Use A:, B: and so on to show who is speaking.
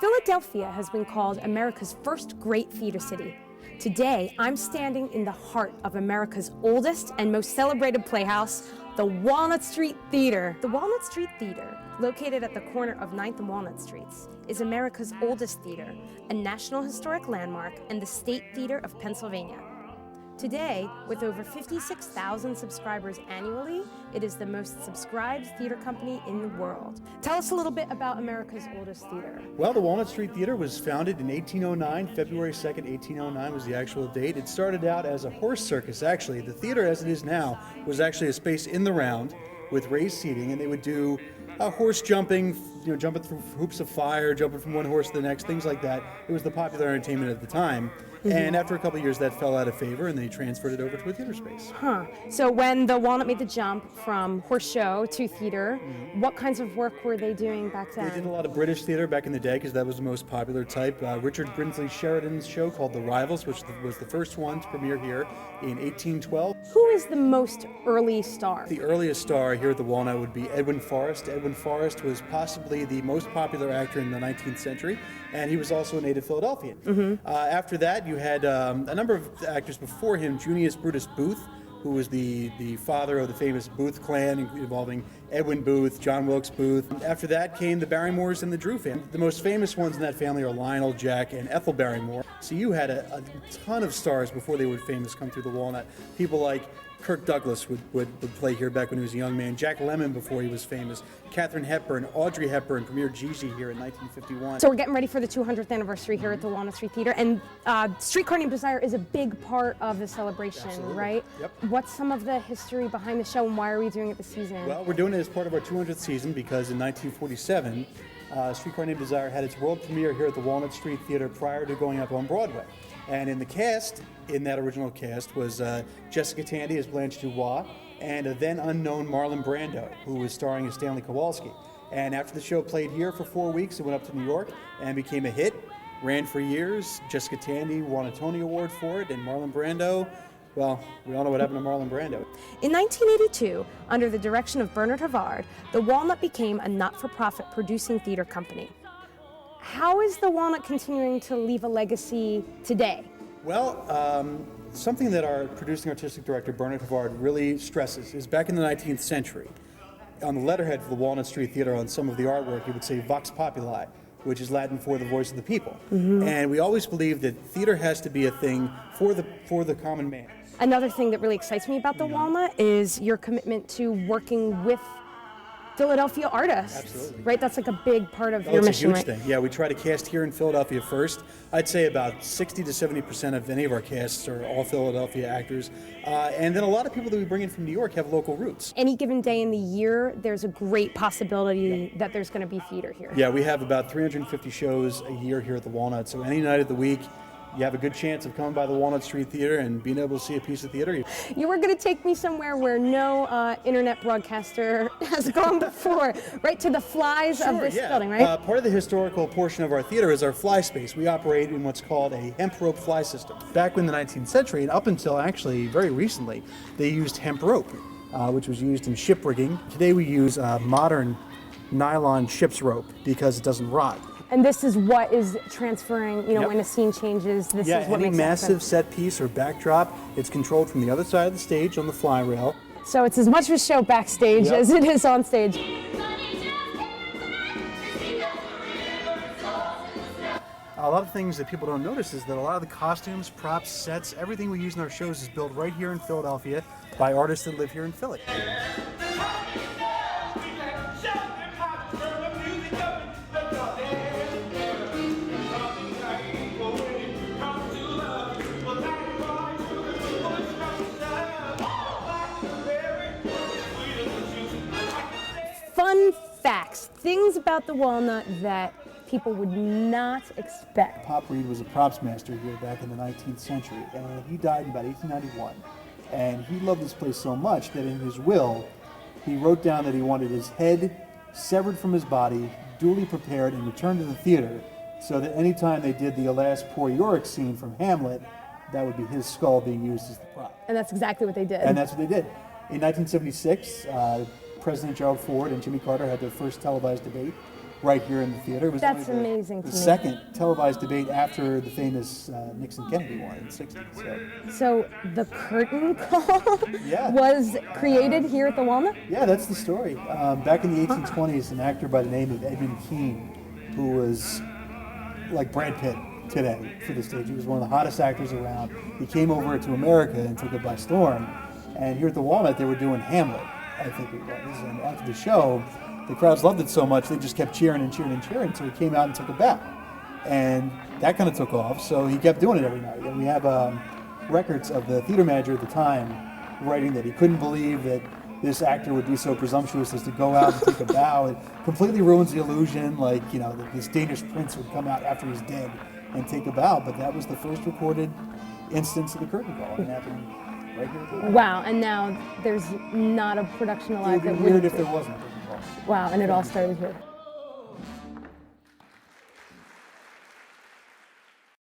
A: Philadelphia has been called America's first great theater city. Today, I'm standing in the heart of America's oldest and most celebrated playhouse, the Walnut Street Theater. The Walnut Street Theater, located at the corner of 9th and Walnut Streets, is America's oldest theater, a National Historic Landmark, and the State Theater of Pennsylvania. Today, with over 56,000 subscribers annually, it is the most subscribed theater company in the world. Tell us a little bit about America's oldest theater.
B: Well, the Walnut Street Theater was founded in 1809. February 2nd, 1809 was the actual date. It started out as a horse circus, actually. The theater, as it is now, was actually a space in the round with raised seating, and they would do horse jumping, jumping through hoops of fire, jumping from one horse to the next, things like that. It was the popular entertainment at the time. And after a couple of years, that fell out of favor, and they transferred it over to a theater space.
A: So when the Walnut made the jump from horse show to theater, what kinds of work were they doing back then?
B: They did a lot of British theater back in the day because that was the most popular type. Richard Brinsley Sheridan's show called The Rivals, which was the first one to premiere here in 1812.
A: Who is the most early star?
B: The earliest star here at the Walnut would be Edwin Forrest. Edwin Forrest was possibly the most popular actor in the 19th century, and he was also a native Philadelphian. After that, you had a number of actors before him. Junius Brutus Booth, who was the father of the famous Booth clan, involving Edwin Booth, John Wilkes Booth. After that came the Barrymores and the Drew family. The most famous ones in that family are Lionel, Jack, and Ethel Barrymore. So you had a ton of stars before they were famous come through the Walnut. People like Kirk Douglas would play here back when he was a young man. Jack Lemmon before he was famous. Katharine Hepburn, Audrey Hepburn premiered Gigi here in 1951.
A: So we're getting ready for the 200th anniversary here at the Walnut Street Theater, and Streetcar Named Desire is a big part of the celebration, right?
B: Yep.
A: What's some of the history behind the show, and why are we doing it this season?
B: Well, we're doing it as part of our 200th season because in 1947, Streetcar Named Desire had its world premiere here at the Walnut Street Theater prior to going up on Broadway. And in the cast, in that original cast, was Jessica Tandy as Blanche Dubois, and a then unknown Marlon Brando, who was starring as Stanley Kowalski. And after the show played here for 4 weeks, it went up to New York and became a hit, ran for years. Jessica Tandy won a Tony Award for it, and Marlon Brando, well, we all know what happened to Marlon Brando.
A: In 1982, under the direction of Bernard Havard, the Walnut became a not-for-profit producing theater company. How is the Walnut continuing to leave a legacy today?
B: Well, something that our producing artistic director, Bernard Havard, really stresses is back in the 19th century, on the letterhead for the Walnut Street Theater, on some of the artwork, he would say Vox Populi, which is Latin for the voice of the people. And we always believe that theater has to be a thing for the common man.
A: Another thing that really excites me about the Walnut is your commitment to working with Philadelphia artists.
B: Absolutely.
A: Right? That's like a big part of your mission,
B: It's a huge thing. Yeah, we try to cast here in Philadelphia first. I'd say about 60 to 70% of any of our casts are all Philadelphia actors. And then a lot of people that we bring in from New York have local roots.
A: Any given day in the year, there's a great possibility that there's going to be theater here.
B: Yeah, we have about 350 shows a year here at the Walnut. So any night of the week, you have a good chance of coming by the Walnut Street Theater and being able to see a piece of theater.
A: You were going to take me somewhere where no internet broadcaster has gone before, right? To the flies of this building, right?
B: Part of the historical portion of our theater is our fly space. We operate in what's called a hemp rope fly system. Back in the 19th century, and up until actually very recently, they used hemp rope, which was used in ship rigging. Today we use modern nylon ship's rope because it doesn't rot.
A: And this is what is transferring, when a scene changes, this is what
B: any
A: makes
B: massive set piece or backdrop, it's controlled from the other side of the stage on the fly rail.
A: So it's as much of a show backstage as it is on stage.
B: A lot of things that people don't notice is that a lot of the costumes, props, sets, everything we use in our shows is built right here in Philadelphia by artists that live here in Philly.
A: Fun facts, things about the Walnut that people would not expect.
B: Pop Reed was a props master here back in the 19th century, and he died in about 1891. And he loved this place so much that in his will, he wrote down that he wanted his head severed from his body, duly prepared, and returned to the theater, so that anytime they did the Alas Poor Yorick scene from Hamlet, that would be his skull being used as the prop.
A: And that's exactly what they did.
B: And that's what they did. In 1976, President Gerald Ford and Jimmy Carter had their first televised debate. right here in the theater. It was
A: That's
B: only
A: amazing
B: the
A: to me.
B: second televised debate after the famous Nixon-Kennedy one in the 60s.
A: So the curtain call
B: Yeah.
A: was created here at the Walnut?
B: Yeah, that's the story. Back in the 1820s, an actor by the name of Edmund Kean, who was like Brad Pitt today for the stage. He was one of the hottest actors around. He came over to America and took it by storm. And here at the Walnut, they were doing Hamlet, I think it was. And after the show, the crowds loved it so much, they just kept cheering and cheering and cheering. So he came out and took a bow. And that kind of took off, so he kept doing it every night. And we have records of the theater manager at the time writing that he couldn't believe that this actor would be so presumptuous as to go out and take a bow. It completely ruins the illusion, like, you know, that this Danish prince would come out after he's dead and take a bow. But that was the first recorded instance of the curtain call. It happened right here at the Walnut.
A: Wow, and now there's not a production
B: It
A: alive
B: would
A: that
B: be weird
A: wouldn't
B: if
A: be.
B: there wasn't a curtain call.
A: Wow, and it all started here.